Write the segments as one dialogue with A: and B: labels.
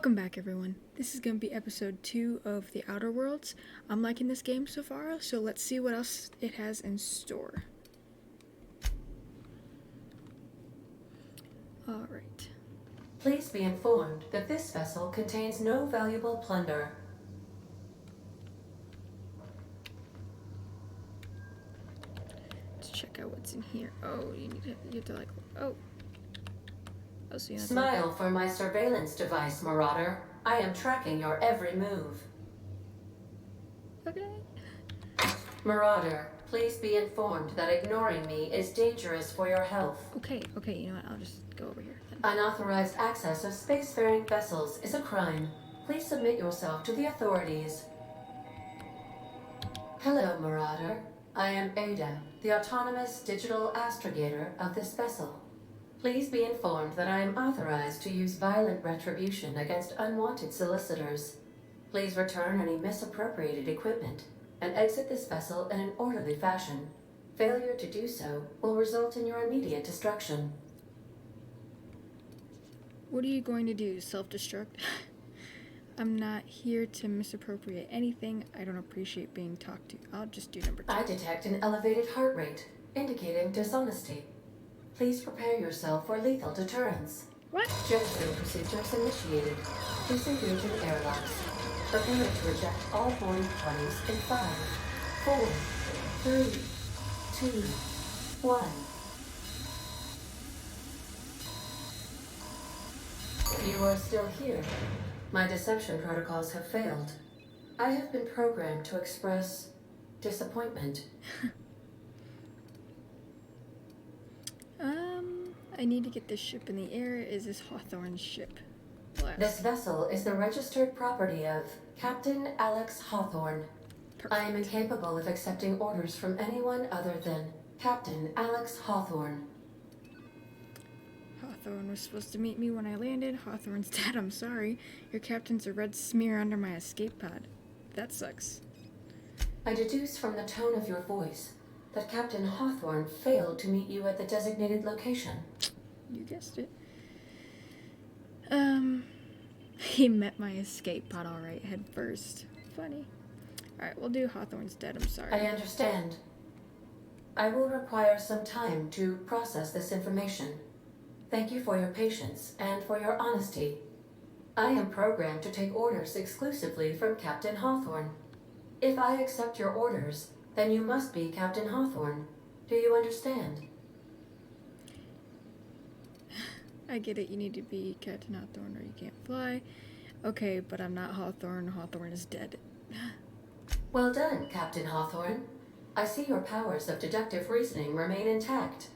A: Welcome back, everyone. This is going to be episode 2 of The Outer Worlds. I'm liking this game so far, so let's see what else it has in store. Alright.
B: Please be informed that this vessel contains no valuable plunder.
A: Let's check out what's in here. Oh, you have to like, oh, so you have
B: Smile for my surveillance device, Marauder. I am tracking your every move.
A: Okay.
B: Marauder, please be informed that ignoring me is dangerous for your health.
A: Okay, you know what, I'll just go over here then.
B: Unauthorized access of spacefaring vessels is a crime. Please submit yourself to the authorities. Hello, Marauder. I am Ada, the autonomous digital astrogator of this vessel. Please be informed that I am authorized to use violent retribution against unwanted solicitors. Please return any misappropriated equipment and exit this vessel in an orderly fashion. Failure to do so will result in your immediate destruction.
A: What are you going to do? Self-destruct? I'm not here to misappropriate anything. I don't appreciate being talked to. I'll just do number 2.
B: I detect an elevated heart rate, indicating dishonesty. Please prepare yourself for lethal deterrence.
A: What?
B: Jetstream procedures initiated. Please engage in airlocks. Prepare to eject all boarding parties in 5, 4, 3, 2, 1. You are still here. My deception protocols have failed. I have been programmed to express disappointment.
A: I need to get this ship in the air. Is this Hawthorne's ship? Blast.
B: This vessel is the registered property of Captain Alex Hawthorne.
A: Perfect.
B: I am incapable of accepting orders from anyone other than Captain Alex Hawthorne.
A: Hawthorne was supposed to meet me when I landed. Hawthorne's dead, I'm sorry. Your captain's a red smear under my escape pod. That sucks.
B: I deduce from the tone of your voice that Captain Hawthorne failed to meet you at the designated location.
A: You guessed it. He met my escape pod alright head first. Funny. Alright, we'll do Hawthorne's dead, I'm sorry.
B: I understand. I will require some time to process this information. Thank you for your patience and for your honesty. I am programmed to take orders exclusively from Captain Hawthorne. If I accept your orders, then you must be Captain Hawthorne. Do you understand?
A: I get it, you need to be Captain Hawthorne or you can't fly. Okay, but I'm not Hawthorne. Hawthorne is dead.
B: Well done, Captain Hawthorne. I see your powers of deductive reasoning remain intact.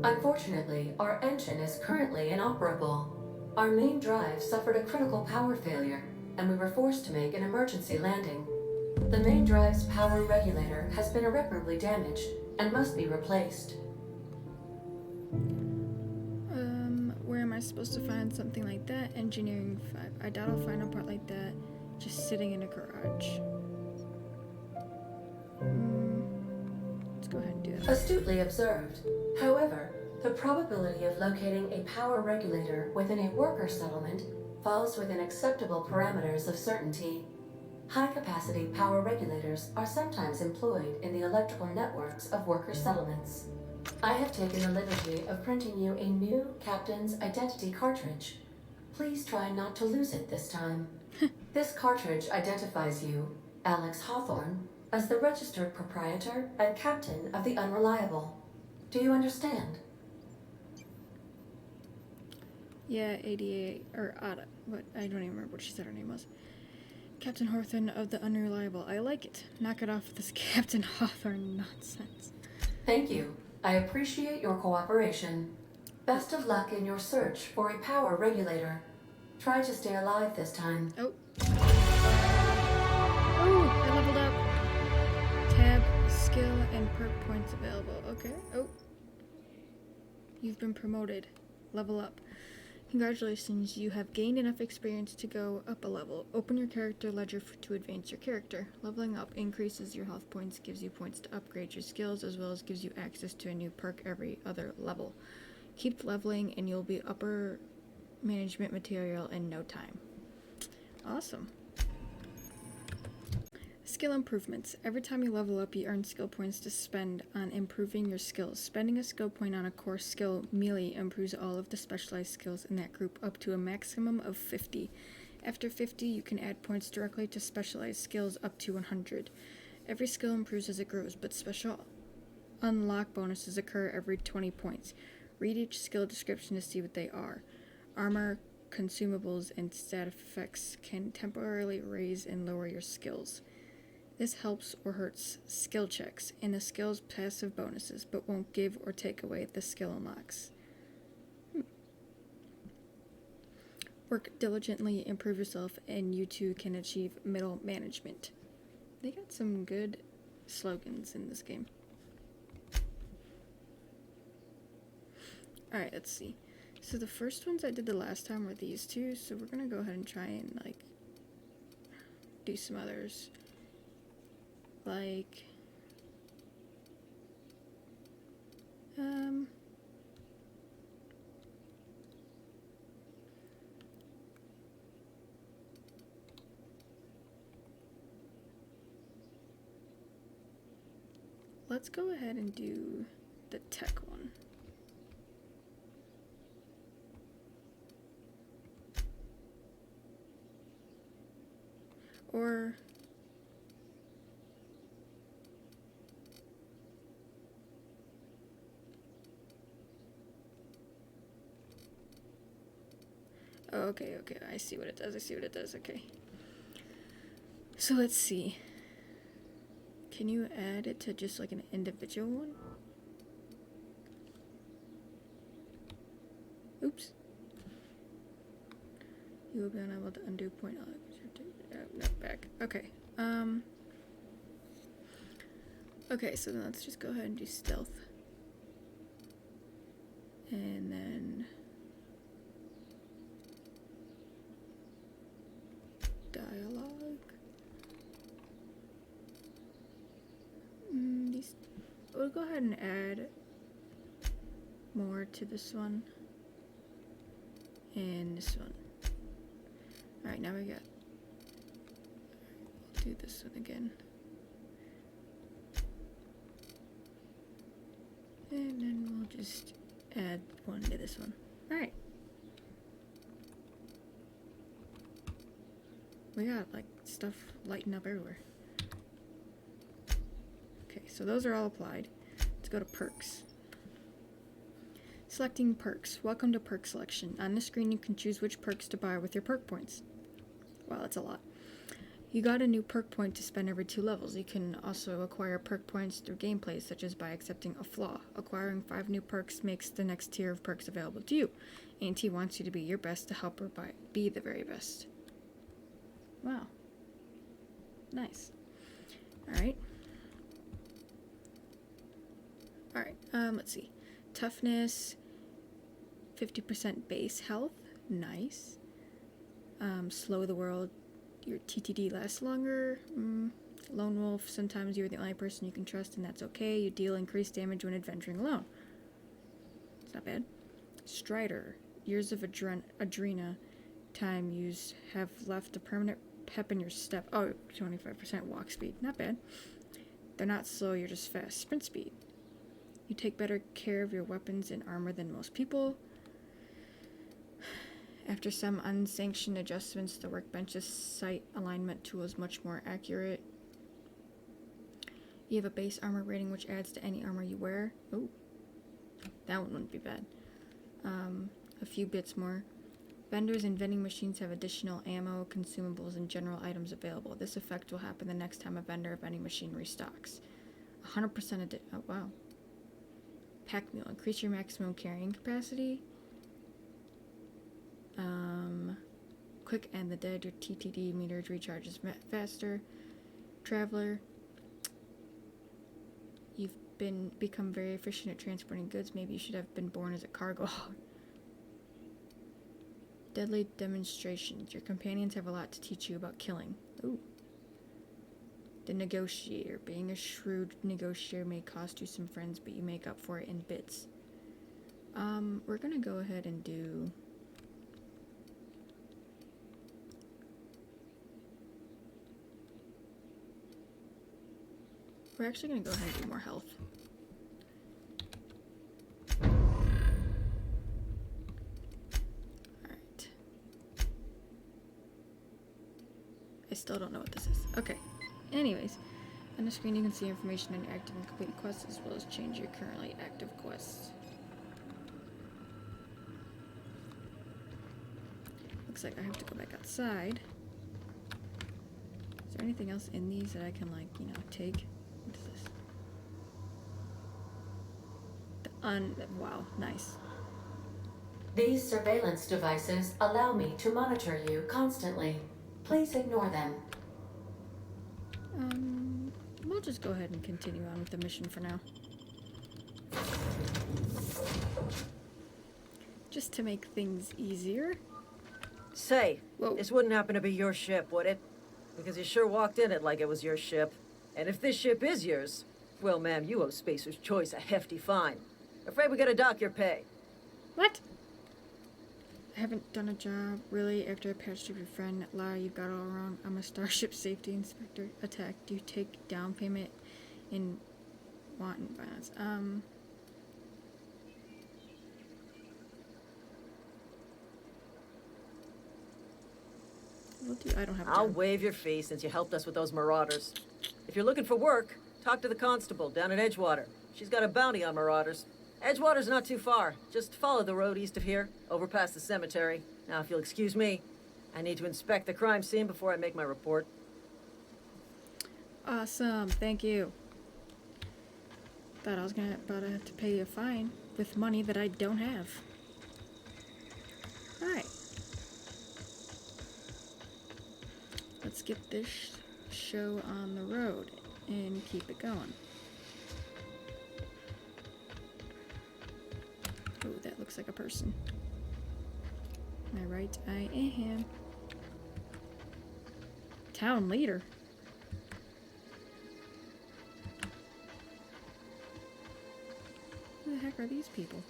B: Unfortunately, our engine is currently inoperable. Our main drive suffered a critical power failure, and we were forced to make an emergency landing. The main drive's power regulator has been irreparably damaged and must be replaced.
A: Where am I supposed to find something like that? Engineering 5. I doubt I'll find a part like that just sitting in a garage. Let's go ahead and do that.
B: Astutely observed. However, the probability of locating a power regulator within a worker settlement falls within acceptable parameters of certainty. High-capacity power regulators are sometimes employed in the electrical networks of worker settlements. I have taken the liberty of printing you a new Captain's Identity cartridge. Please try not to lose it this time. This cartridge identifies you, Alex Hawthorne, as the registered proprietor and captain of the Unreliable. Do you understand?
A: Yeah, 88, or Ada, what, I don't even remember what she said her name was. Captain Hawthorne of the Unreliable. I like it. Knock it off with this Captain Hawthorne nonsense.
B: Thank you. I appreciate your cooperation. Best of luck in your search for a power regulator. Try to stay alive this time.
A: Oh. Oh, I leveled up. Tab, skill, and perk points available. Okay. Oh. You've been promoted. Level up. Congratulations, you have gained enough experience to go up a level. Open your character ledger to advance your character. Leveling up increases your health points, gives you points to upgrade your skills, as well as gives you access to a new perk every other level. Keep leveling and you'll be upper management material in no time. Awesome. Skill improvements. Every time you level up, you earn skill points to spend on improving your skills. Spending a skill point on a core skill melee improves all of the specialized skills in that group up to a maximum of 50. After 50, you can add points directly to specialized skills up to 100. Every skill improves as it grows, but special unlock bonuses occur every 20 points. Read each skill description to see what they are. Armor, consumables, and stat effects can temporarily raise and lower your skills. This helps or hurts skill checks and the skill's passive bonuses, but won't give or take away the skill unlocks. Work diligently, improve yourself, and you too can achieve middle management. They got some good slogans in this game. Alright, let's see. So the first ones I did the last time were these two, so we're gonna go ahead and try and, like, do some others. Like, let's go ahead and do the tech one. Or oh, okay, I see what it does, okay. So let's see. Can you add it to just like an individual one? Oops. You will be unable to undo point. No, back. Okay. Okay, so then let's just go ahead and do stealth. And then dialogue. We'll go ahead and add more to this one and this one. Alright, now we got. I'll do this one again. And then we'll just add one to this one. Alright. We got like stuff lighting up everywhere. Okay, so those are all applied. Let's go to perks. Selecting perks. Welcome to perk selection. On this screen you can choose which perks to buy with your perk points. Wow, that's a lot. You got a new perk point to spend every 2 levels. You can also acquire perk points through gameplay, such as by accepting a flaw. Acquiring 5 new perks makes the next tier of perks available to you. A&T wants you to be your best to help her be the very best. Wow. Nice. Alright. Alright, let's see. Toughness, 50% base health. Nice. Slow the world. Your TTD lasts longer. Lone wolf, sometimes you're the only person you can trust, and that's okay. You deal increased damage when adventuring alone. It's not bad. Strider, years of adrena time used have left a permanent pep in your step. Oh, 25% walk speed. Not bad. They're not slow, you're just fast. Sprint speed. You take better care of your weapons and armor than most people. After some unsanctioned adjustments, the workbench's sight alignment tool is much more accurate. You have a base armor rating which adds to any armor you wear. Oh, that one wouldn't be bad. A few bits more. Vendors and vending machines have additional ammo, consumables, and general items available. This effect will happen the next time a vendor or vending machine restocks. 100% oh wow. Pack mule, increase your maximum carrying capacity. Quick and the dead, your TTD meter recharges faster. Traveler, you've become very efficient at transporting goods. Maybe you should have been born as a cargo hog. Deadly demonstrations, your companions have a lot to teach you about killing. Ooh. The negotiator, being a shrewd negotiator may cost you some friends, but you make up for it in bits. We're gonna go ahead and do We're actually gonna go ahead and do more health. Alright. I still don't know what this is. Okay. Anyways, on the screen you can see information on your active and complete quests as well as change your currently active quests. Looks like I have to go back outside. Is there anything else in these that I can, like, you know, take? What is this? Wow, nice.
B: These surveillance devices allow me to monitor you constantly. Please ignore them.
A: We'll just go ahead and continue on with the mission for now. Just to make things easier.
C: Say,
A: Whoa.
C: this wouldn't happen to be your ship, would it? Because you sure walked in it like it was your ship. And if this ship is yours, well, ma'am, you owe Spacer's Choice a hefty fine. Afraid we gotta dock your pay.
A: What? I haven't done a job, really, after I patched up your friend. Lie, you've got it all wrong. I'm a Starship Safety Inspector. Attack. Do you take down payment in wanton violence? I don't have a
C: I'll
A: job.
C: waive your fee since you helped us with those marauders. If you're looking for work, talk to the constable down at Edgewater. She's got a bounty on marauders. Edgewater's not too far. Just follow the road east of here, over past the cemetery. Now, if you'll excuse me, I need to inspect the crime scene before I make my report.
A: Awesome, thank you. Thought I was about to have to pay a fine with money that I don't have. Alright. Let's get this show on the road and keep it going. Oh, that looks like a person. Am I right? I am. Town leader. Who the heck are these people?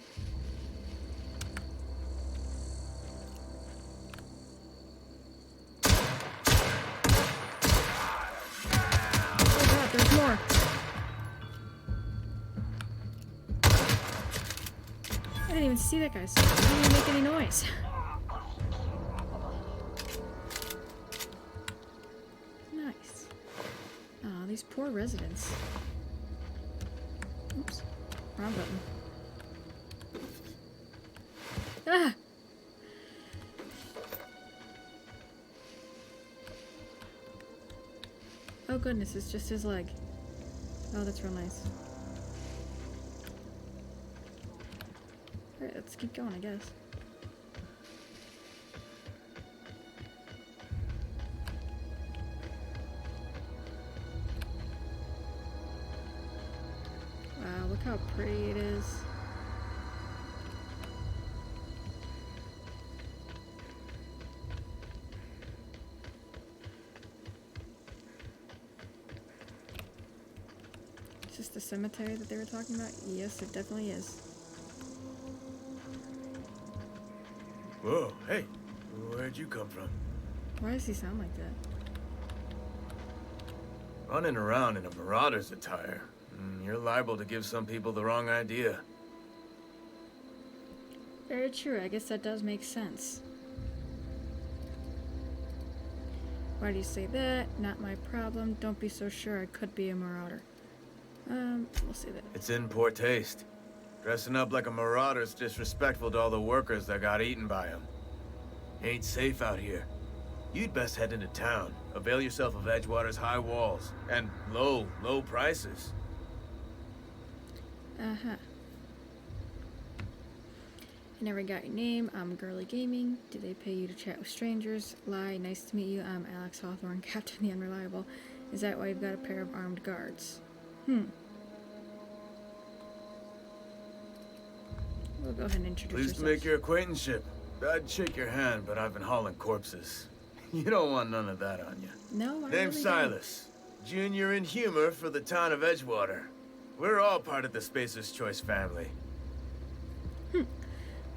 A: Oh god, there's more. I didn't even see that guy. So he didn't even make any noise. Nice. Aw, these poor residents. Oops. Wrong button. Ah! Oh goodness, it's just his leg. Oh, that's real nice. Alright, let's keep going, I guess. Wow, look how pretty it is. Is this the cemetery that they were talking about? Yes, it definitely is.
D: Whoa, hey, where'd you come from?
A: Why does he sound like that?
D: Running around in a marauder's attire. You're liable to give some people the wrong idea.
A: Very true, I guess that does make sense. Why do you say that? Not my problem. Don't be so sure I could be a marauder. We'll see that.
D: It's in poor taste. Dressing up like a marauder's disrespectful to all the workers that got eaten by him. Ain't safe out here. You'd best head into town. Avail yourself of Edgewater's high walls. And low prices.
A: Uh-huh. I never got your name. I'm Girly Gaming. Do they pay you to chat with strangers? Lie. Nice to meet you. I'm Alex Hawthorne, Captain the Unreliable. Is that why you've got a pair of armed guards? We'll go ahead and introduce
D: Pleased to
A: yourselves.
D: make your acquaintanceship. I'd shake your hand, but I've been hauling corpses. You don't want none of that on you.
A: No, I
D: Name's
A: really
D: Silas. Junior in humor for the town of Edgewater. We're all part of the Spacer's Choice family.
A: don't.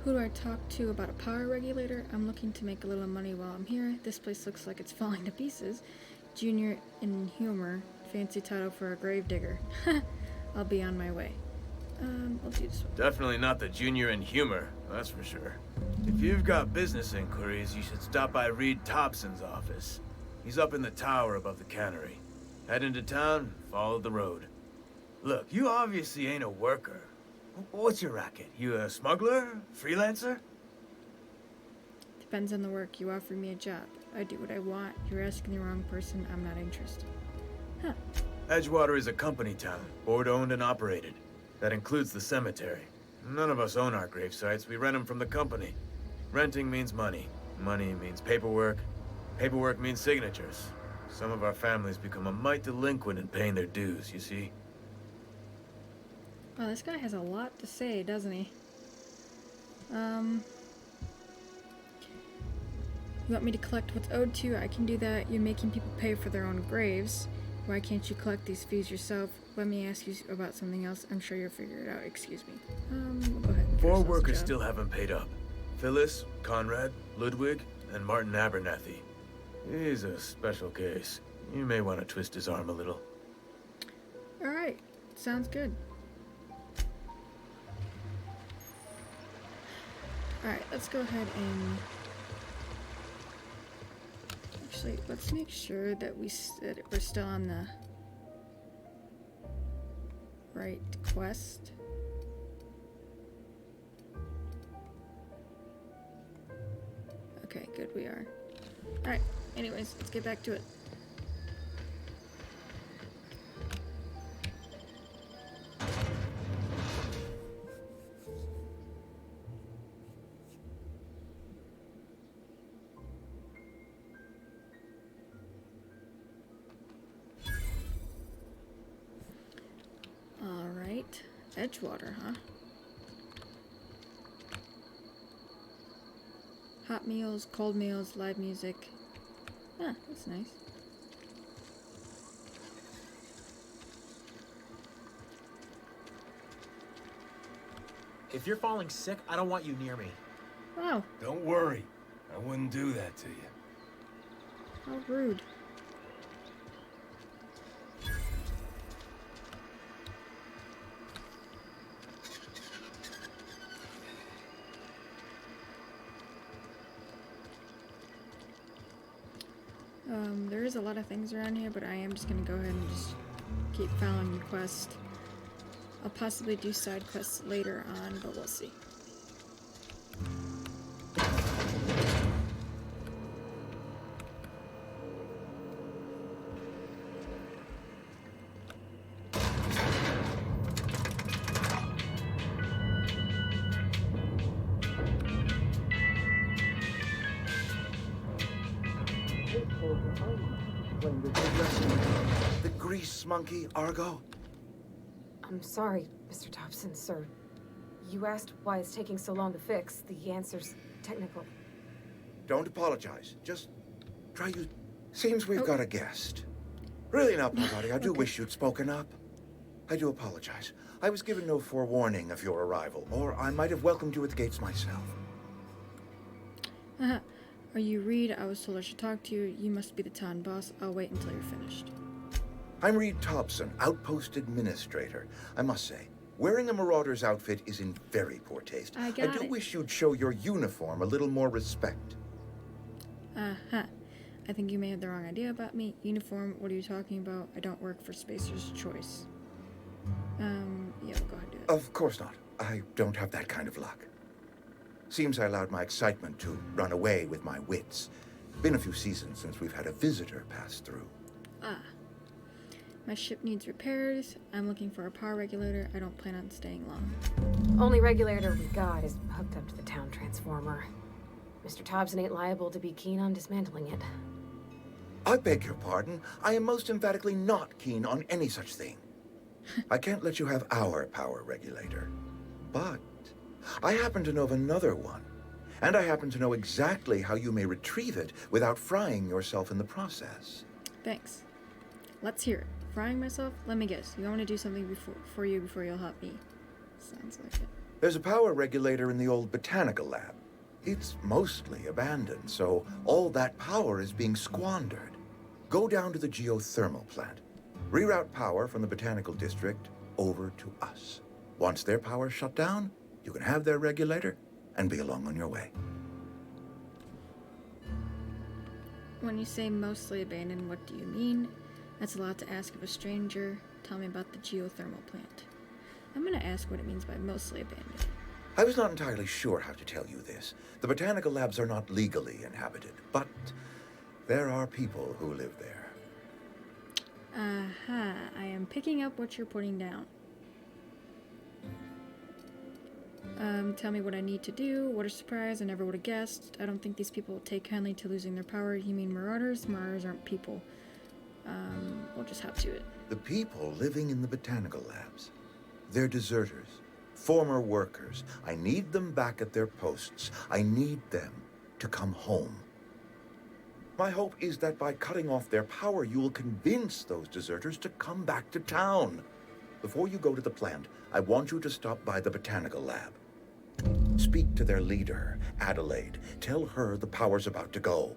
A: Who do I talk to about a power regulator? I'm looking to make a little money while I'm here. This place looks like it's falling to pieces. Junior in humor. Fancy title for a gravedigger. I'll be on my way. I'll do this one.
D: Definitely not the junior in humor, that's for sure. If you've got business inquiries, you should stop by Reed Thompson's office. He's up in the tower above the cannery. Head into town, follow the road. Look, you obviously ain't a worker. What's your racket? You a smuggler? Freelancer?
A: Depends on the work. You offer me a job. I do what I want. You're asking the wrong person. I'm not interested. Huh.
D: Edgewater is a company town, board-owned and operated. That includes the cemetery. None of us own our grave sites. We rent them from the company. Renting means money. Money means paperwork. Paperwork means signatures. Some of our families become a mite delinquent in paying their dues, you see?
A: Wow, this guy has a lot to say, doesn't he? You want me to collect what's owed to you? I can do that. You're making people pay for their own graves. Why can't you collect these fees yourself? Let me ask you about something else. I'm sure you'll figure it out. Excuse me. We'll go ahead and
D: Four
A: finish this
D: workers
A: job.
D: still haven't paid up. Phyllis, Conrad, Ludwig, and Martin Abernathy. He's a special case. You may want to twist his arm a little.
A: Alright. Sounds good. Alright, let's go ahead and... Actually, let's make sure that we're still on the right quest. Okay, good, we are. Alright, anyways, let's get back to it. Alright, Edgewater, huh? Hot meals, cold meals, live music. Ah, that's nice.
E: If you're falling sick, I don't want you near me.
A: Wow,
F: Don't worry. I wouldn't do that to you.
A: how rude. There is a lot of things around here, but I am just gonna go ahead and just keep following the quest. I'll possibly do side quests later on, but we'll see.
G: The grease monkey, Argo?
H: I'm sorry, Mr. Thompson, sir. You asked why it's taking so long to fix. The answer's technical.
G: Don't apologize. Just try you. Seems we've got a guest. Really now, Parvati, I do wish you'd spoken up. I do apologize. I was given no forewarning of your arrival, or I might have welcomed you at the gates myself.
A: Are you Reed? I was told I should talk to you. You must be the town boss. I'll wait until you're finished.
G: I'm Reed Thompson, Outpost Administrator. I must say, wearing a marauder's outfit is in very poor taste.
A: I
G: do
A: got it.
G: wish you'd show your uniform a little more respect.
A: I think you may have the wrong idea about me. Uniform, what are you talking about? I don't work for Spacer's Choice. Yeah, we'll go ahead and do it.
G: Of course not. I don't have that kind of luck. Seems I allowed my excitement to run away with my wits. Been a few seasons since we've had a visitor pass through.
A: My ship needs repairs. I'm looking for a power regulator. I don't plan on staying long.
H: Only regulator we got is hooked up to the town transformer. Mr. Thompson ain't liable to be keen on dismantling it.
G: I beg your pardon. I am most emphatically not keen on any such thing. I can't let you have our power regulator. But I happen to know of another one. And I happen to know exactly how you may retrieve it without frying yourself in the process.
A: Thanks. Let's hear it. Frying myself? Let me guess. You want me to do something for you before you'll help me? Sounds like it.
G: There's a power regulator in the old botanical lab. It's mostly abandoned, so all that power is being squandered. Go down to the geothermal plant. Reroute power from the Botanical District over to us. Once their power's shut down, you can have their regulator and be along on your way.
A: When you say mostly abandoned, what do you mean? That's a lot to ask of a stranger. Tell me about the geothermal plant. I'm gonna ask what it means by mostly abandoned.
G: I was not entirely sure how to tell you this. The botanical labs are not legally inhabited, but there are people who live there.
A: Aha, I am picking up what you're putting down. Tell me what I need to do. What a surprise, I never would have guessed. I don't think these people will take kindly to losing their power. You mean marauders? Marauders aren't people. We'll just hop to it.
G: The people living in the botanical labs. They're deserters, former workers. I need them back at their posts. I need them to come home. My hope is that by cutting off their power, you will convince those deserters to come back to town. Before you go to the plant, I want you to stop by the botanical lab. Speak to their leader, Adelaide. Tell her the power's about to go,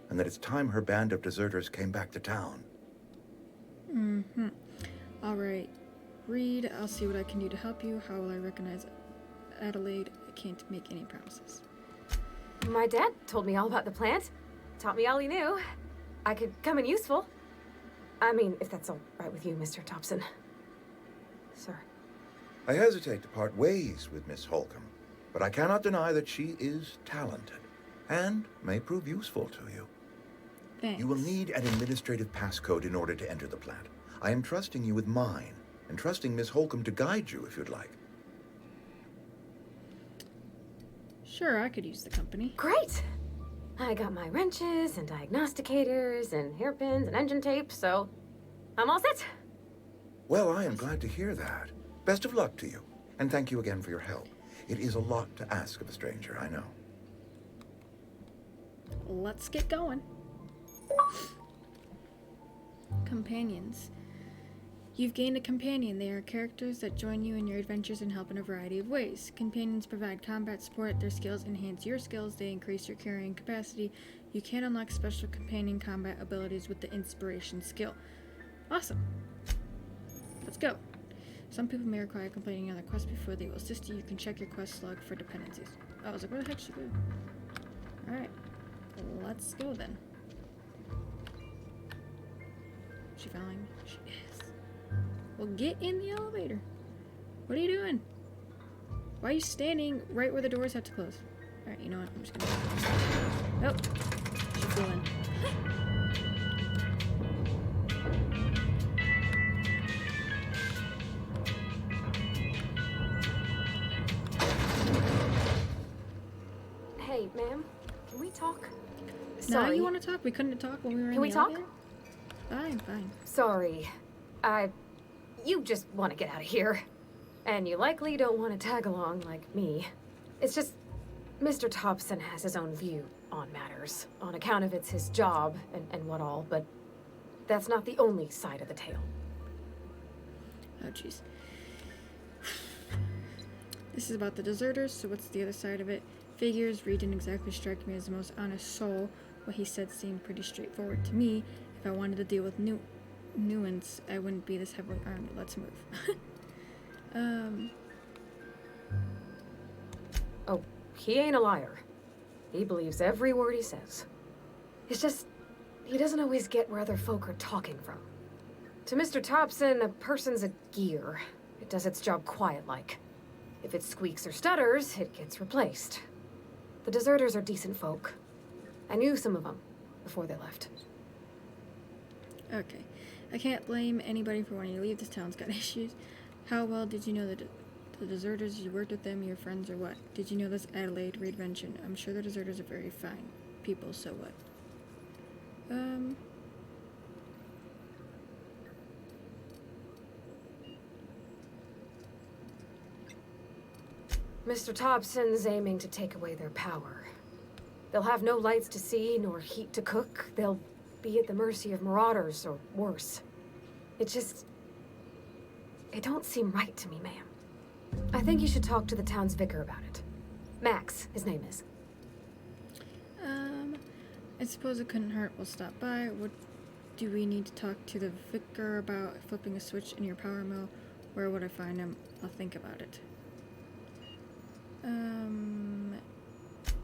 G: and that it's time her band of deserters came back to town.
A: Mm-hmm. Alright. Reed, I'll see what I can do to help you. How will I recognize Adelaide? I can't make any promises.
H: My dad told me all about the plant. Taught me all he knew. I could come in useful. I mean, if that's all right with you, Mr. Thompson. Sir.
G: I hesitate to part ways with Miss Holcomb, but I cannot deny that she is talented and may prove useful to you.
A: Thanks.
G: You will need an administrative passcode in order to enter the plant. I am trusting you with mine, and trusting Miss Holcomb to guide you if you'd like.
A: Sure, I could use the company.
H: Great! I got my wrenches and diagnosticators and hairpins and engine tape, so I'm all set.
G: Well, I am glad to hear that. Best of luck to you, and thank you again for your help. It is a lot to ask of a stranger, I know.
A: Let's get going. Companions. You've gained a companion. They are characters that join you in your adventures and help in a variety of ways. Companions provide combat support. Their skills enhance your skills. They increase your carrying capacity. You can unlock special companion combat abilities with the inspiration skill. Awesome. Let's go. Some people may require completing another quest before they will assist you. You can check your quest log for dependencies. I was like, where the heck should I go? Alright. Let's go then. She following me? She is. Well, get in the elevator. What are you doing? Why are you standing right where the doors have to close? Alright, you know what? I'm just gonna... Oh! She flew in.
H: Hey, ma'am, can we talk?
A: Now
H: Sorry.
A: you want to talk? We couldn't talk when we were in
H: Can
A: the
H: we talk?
A: elevator? Fine, fine.
H: Sorry. You just want to get out of here. And you likely don't want to tag along like me. It's just, Mr. Thompson has his own view on matters, on account of it's his job and what all, but that's not the only side of the tale.
A: Oh, jeez. This is about the deserters, so what's the other side of it? Figures. Reed didn't exactly strike me as the most honest soul. What he said seemed pretty straightforward to me. If I wanted to deal with nuance, I wouldn't be this heavily armed. Let's move.
H: Oh, he ain't a liar. He believes every word he says. It's just, he doesn't always get where other folk are talking from. To Mr. Thompson, a person's a gear. It does its job quiet-like. If it squeaks or stutters, it gets replaced. The deserters are decent folk. I knew some of them before they left.
A: Okay. I can't blame anybody for wanting to leave. This town's got issues. How well did you know the deserters? You worked with them, your friends, or what? Did you know this Adelaide Reed mentioned? I'm sure the deserters are very fine people, so what?
H: Mr. Thompson's aiming to take away their power. They'll have no lights to see, nor heat to cook. They'll be at the mercy of marauders, or worse. It don't seem right to me, ma'am. I think you should talk to the town's vicar about it. Max, his name is.
A: I suppose it couldn't hurt. We'll stop by. Do we need to talk to the vicar about flipping a switch in your power mill? Where would I find him? I'll think about it.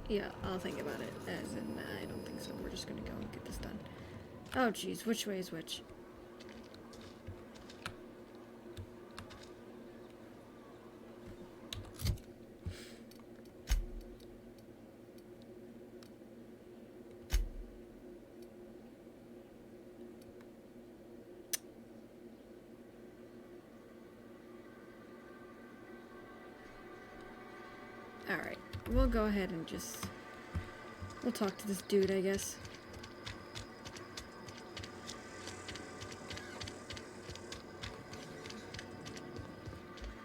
A: Yeah, I'll think about it. As in, I don't think so. We're just gonna go and get this done. Oh, jeez. Which way is which? Alright, we'll go ahead and we'll talk to this dude, I guess.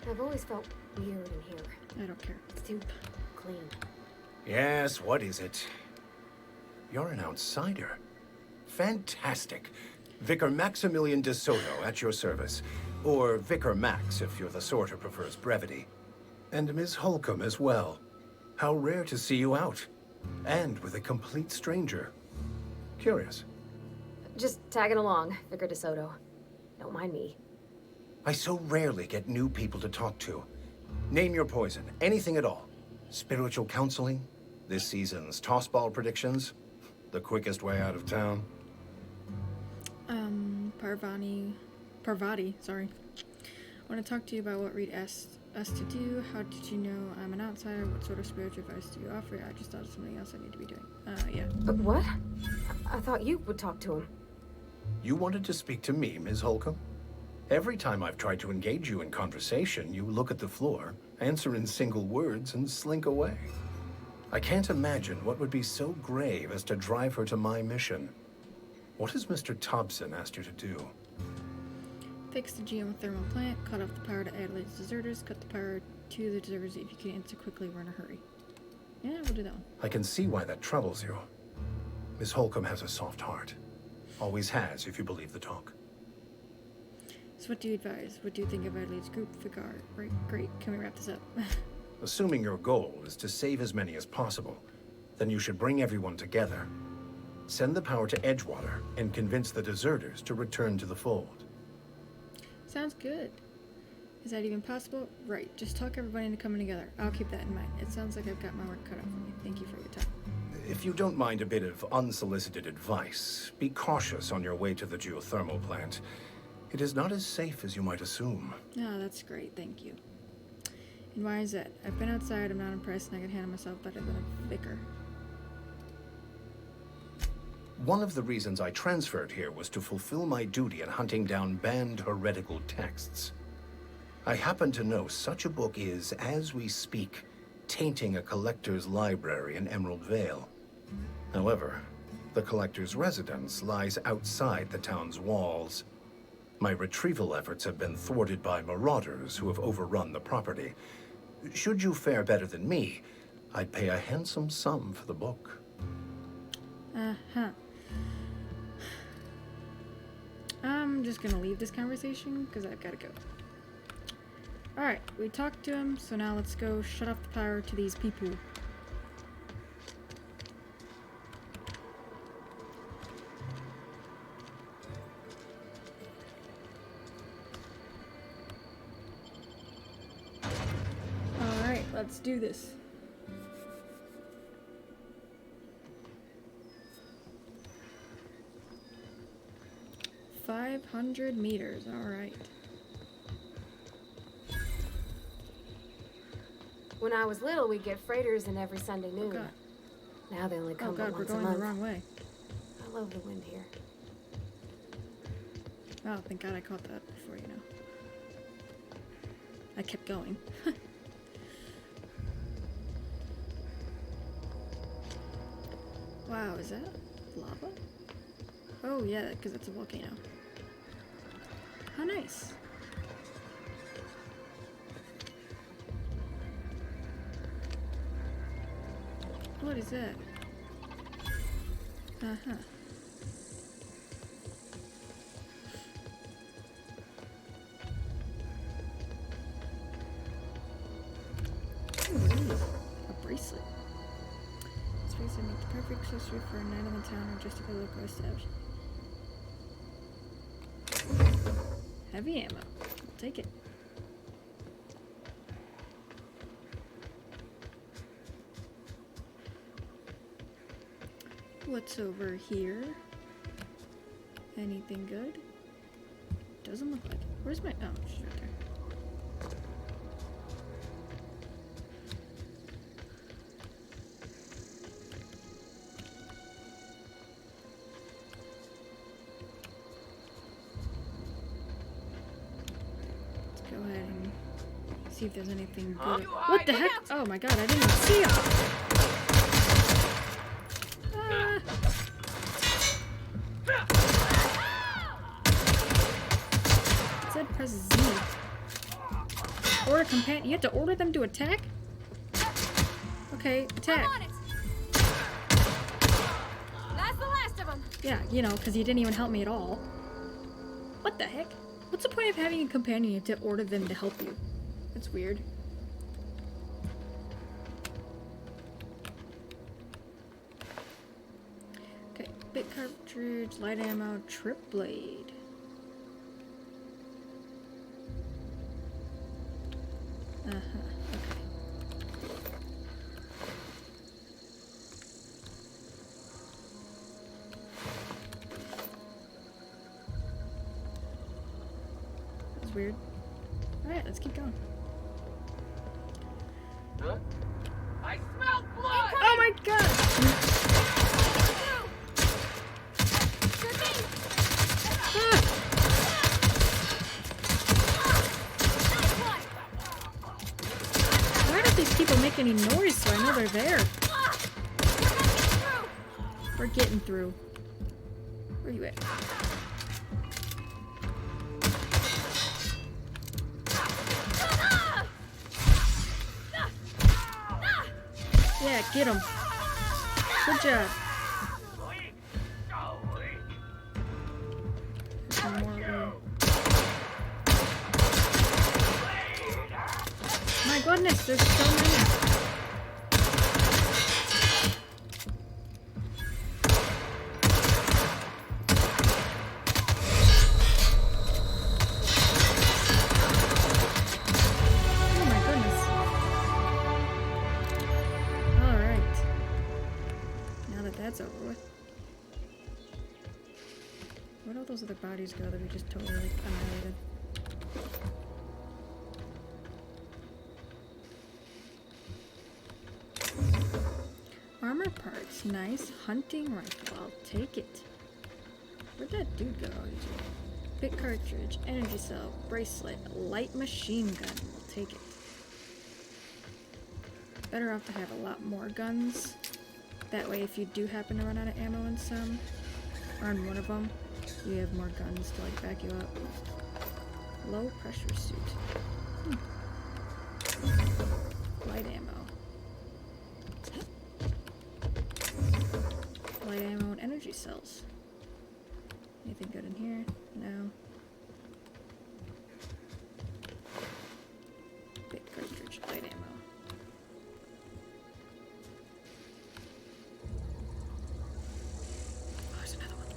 H: I've always felt weird in here.
A: I don't care.
H: It's too clean.
F: Yes, what is it? You're an outsider. Fantastic. Vicar Maximilian de Soto at your service. Or Vicar Max, if you're the sort who prefers brevity. And Ms. Holcomb as well. How rare to see you out. And with a complete stranger. Curious.
H: Just tagging along, Vicar DeSoto. Don't mind me.
F: I so rarely get new people to talk to. Name your poison, anything at all. Spiritual counseling, this season's tossball predictions, the quickest way out of town.
A: Parvati, sorry. I want to talk to you about what Reed asked us to do. How did you know I'm an outsider? What sort of spiritual advice do you offer? I just thought of something else I need to be doing. Yeah.
H: But what? I thought you would talk to him.
F: You wanted to speak to me, Ms. Holcomb? Every time I've tried to engage you in conversation, you look at the floor, answer in single words, and slink away. I can't imagine what would be so grave as to drive her to my mission. What has Mr. Thompson asked you to do?
A: Fix the geothermal plant, cut off the power to Adelaide's deserters, cut the power to the deserters. If you can answer quickly, we're in a hurry. Yeah, we'll do that one.
F: I can see why that troubles you. Miss Holcomb has a soft heart. Always has, if you believe the talk.
A: So what do you advise? What do you think of Adelaide's group, Vicar? Right, great. Can we wrap this up?
F: Assuming your goal is to save as many as possible, then you should bring everyone together. Send the power to Edgewater and convince the deserters to return to the fold.
A: Sounds good. Is that even possible? Right. Just talk everybody into coming together. I'll keep that in mind. It sounds like I've got my work cut out for me. Thank you for your time.
F: If you don't mind a bit of unsolicited advice, be cautious on your way to the geothermal plant. It is not as safe as you might assume.
A: Oh, that's great. Thank you. And why is that? I've been outside. I'm not impressed, and I can handle myself better than a vicar.
F: One of the reasons I transferred here was to fulfill my duty in hunting down banned heretical texts. I happen to know such a book is, as we speak, tainting a collector's library in Emerald Vale. However, the collector's residence lies outside the town's walls. My retrieval efforts have been thwarted by marauders who have overrun the property. Should you fare better than me, I'd pay a handsome sum for the book.
A: Uh-huh. I'm just gonna leave this conversation because I've gotta go. Alright, we talked to him, so now let's go shut off the power to these people. Alright, let's do this. $500 meters, alright.
H: When I was little, we'd get freighters in every Sunday noon.
A: God.
H: Now they only come
A: Oh god,
H: but
A: we're
H: once a
A: going
H: month.
A: the wrong way.
H: I love the wind here.
A: Oh, thank god I caught that before, you know. I kept going. Wow, is that lava? Oh yeah, because it's a volcano. How nice. What is that? Uh-huh. Ooh, a bracelet. This bracelet makes the perfect accessory for a night in the town or just a local establishment. Heavy ammo. I'll take it. What's over here? Anything good? Doesn't look like it. Where's my... Oh, she's right there. Let's go ahead and see if there's anything good. What the heck? Oh my god, I didn't even see him! Ah. It said press Z. Order companion. You have to order them to attack? Okay, attack.
H: I'm on it. That's the last of them.
A: Yeah, you know, because you didn't even help me at all. What the heck? What's the point of having a companion to order them to help you? That's weird. Okay, big cartridge, light ammo, trip blade. Okay. That's weird. Alright, let's keep going.
I: I smell blood!
A: Oh my god! Ah! Why don't these people make any noise so I know they're there? We're getting through. Where you at? Yeah, get him. Good job. There's one more over. My goodness, there's so many. Oh my goodness. Alright. Now that that's over with. Where'd all those other bodies go that we just totally annihilated? Armor parts, nice. Hunting rifle, I'll take it. Where'd that dude go? Big cartridge, energy cell, bracelet, light machine gun, we'll take it. Better off to have a lot more guns. That way if you do happen to run out of ammo in some, or in one of them, you have more guns to like back you up. Low pressure suit. Light ammo. Light ammo and energy cells. Anything good in here? No. Big cartridge, light ammo. Oh, there's another one.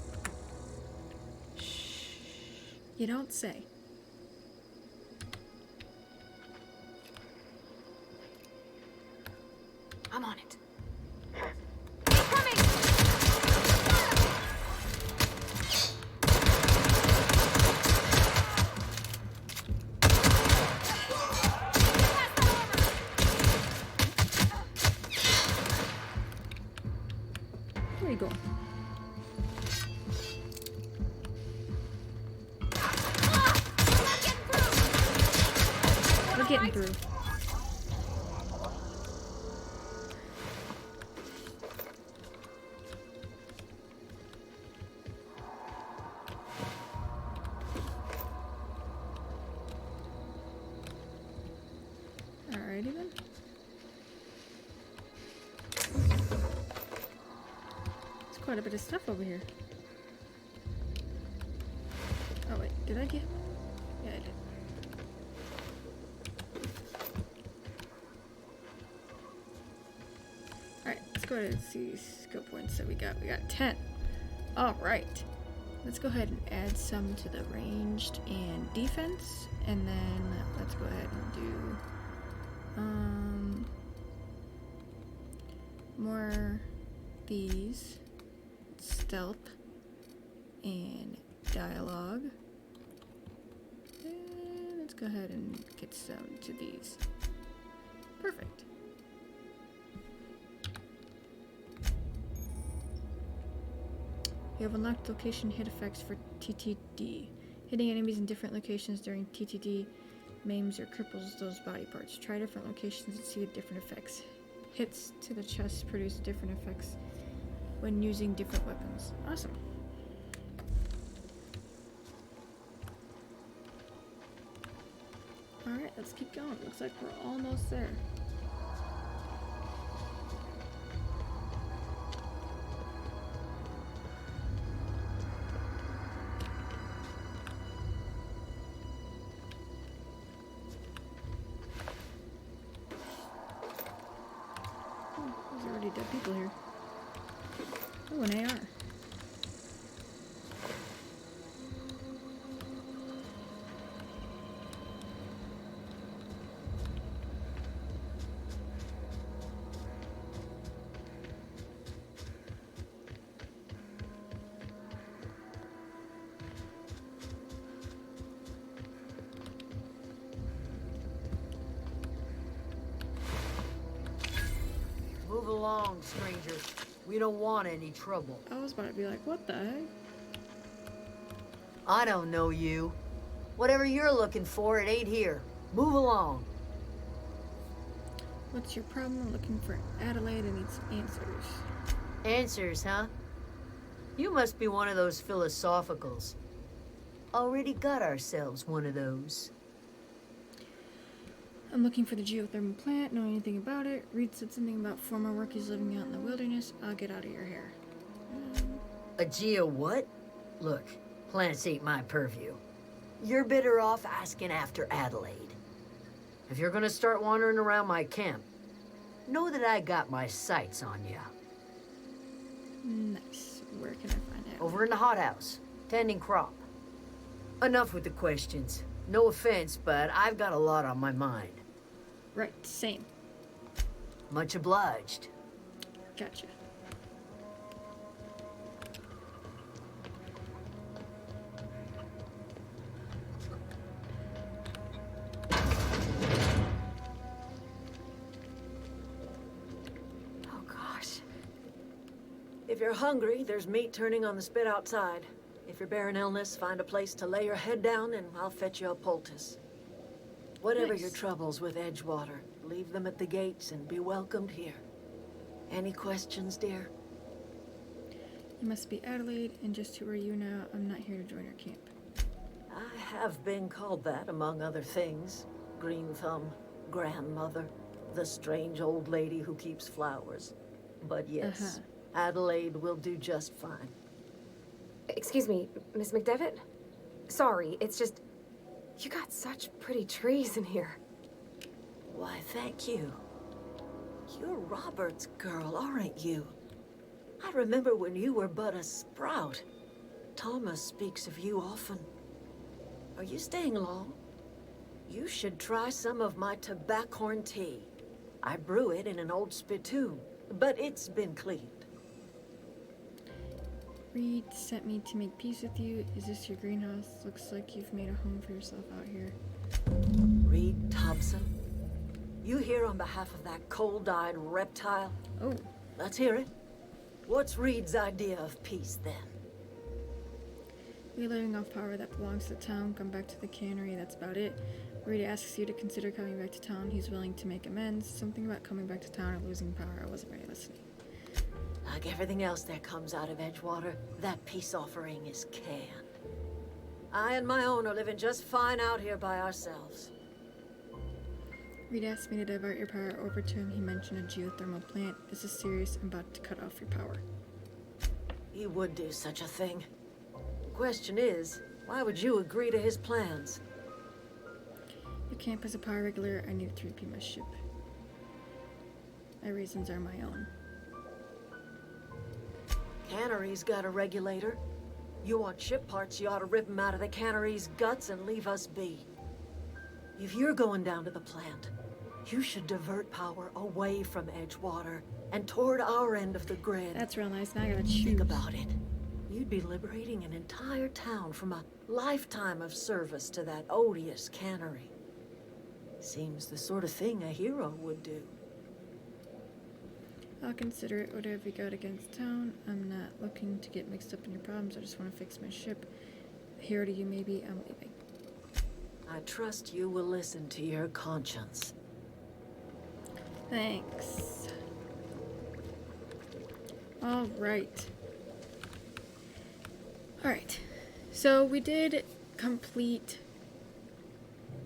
A: Shh. You don't say.
H: I'm on it.
A: Where you going? We're getting through. Alrighty then. There's quite a bit of stuff over here. Oh wait, did I get? Yeah, I did. Alright, let's go ahead and see skill points that we got. We got 10. Alright. let's go ahead and add some to the ranged and defense, and then let's go ahead and do more these, stealth and dialogue. And let's go ahead and get some to these. Perfect. You have unlocked location hit effects for TTD. Hitting enemies in different locations during TTD maims or cripples those body parts. Try different locations and see the different effects. Hits to the chest produce different effects when using different weapons. Awesome. Alright, let's keep going. Looks like we're almost there. There's already dead people here. Oh, an AR.
C: Move along, stranger. We don't want any trouble.
A: I was about to be like, what the heck?
C: I don't know you. Whatever you're looking for, it ain't here. Move along.
A: What's your problem? I'm looking for Adelaide and needs answers.
C: Answers, huh? You must be one of those philosophicals. Already got ourselves one of those.
A: I'm looking for the geothermal plant, know anything about it. Reed said something about former workers living out in the wilderness. I'll get out of your hair.
C: A geo what? Look, plants ain't my purview. You're better off asking after Adelaide. If you're gonna start wandering around my camp, know that I got my sights on ya.
A: Nice. Where can I find out?
C: Over in the hothouse, tending crop. Enough with the questions. No offense, but I've got a lot on my mind.
A: Right, same.
C: Much obliged.
A: Gotcha.
H: Oh gosh.
C: If you're hungry, there's meat turning on the spit outside. If you're bearing illness, find a place to lay your head down and I'll fetch you a poultice. Whatever
A: Nice.
C: your troubles with Edgewater, leave them at the gates and be welcomed here. Any questions, dear?
A: You must be Adelaide, and just who are you now? I'm not here to join your camp.
C: I have been called that, among other things. Green Thumb, grandmother, the strange old lady who keeps flowers. But yes, Adelaide will do just fine.
H: Excuse me, Miss McDevitt? Sorry, it's just... You got such pretty trees in here.
C: Why, thank you. You're Robert's girl, aren't you? I remember when you were but a sprout. Thomas speaks of you often. Are you staying long? You should try some of my tobaccorn tea. I brew it in an old spittoon, but it's been cleaned.
A: Reed sent me to make peace with you. Is this your greenhouse? Looks like you've made a home for yourself out here.
C: Reed Thompson? You here on behalf of that cold-eyed reptile?
A: Oh,
C: Let's hear it. What's Reed's idea of peace, then?
A: we're living off power that belongs to the town. Come back to the cannery, that's about it. Reed asks you to consider coming back to town. He's willing to make amends. Something about coming back to town or losing power. I wasn't really listening.
C: Like everything else that comes out of Edgewater, that peace offering is canned. I and my own are living just fine out here by ourselves.
A: Reed asked me to divert your power over to him. He mentioned a geothermal plant. This is serious. I'm about to cut off your power.
C: He would do such a thing. Question is, why would you agree to his plans?
A: Your camp is a power regulator. I need to repeat my ship. My reasons are my own.
C: Cannery's got a regulator. You want ship parts, you ought to rip them out of the cannery's guts and leave us be. If you're going down to the plant, you should divert power away from Edgewater and toward our end of the grid.
A: That's real nice. Now I gotta choose.
C: Think about it. You'd be liberating an entire town from a lifetime of service to that odious cannery. Seems the sort of thing a hero would do.
A: I'll consider it. Whatever you got against town. I'm not looking to get mixed up in your problems. I just want to fix my ship. Hero to you, maybe. I'm leaving.
C: I trust you will listen to your conscience.
A: Thanks. All right. All right. So we did complete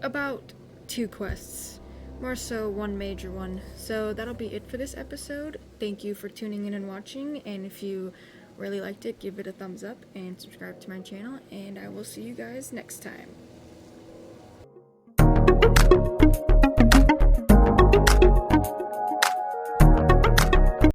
A: about 2 quests. More so, 1 major one. So that'll be it for this episode. Thank you for tuning in and watching. And if you really liked it, give it a thumbs up and subscribe to my channel. And I will see you guys next time.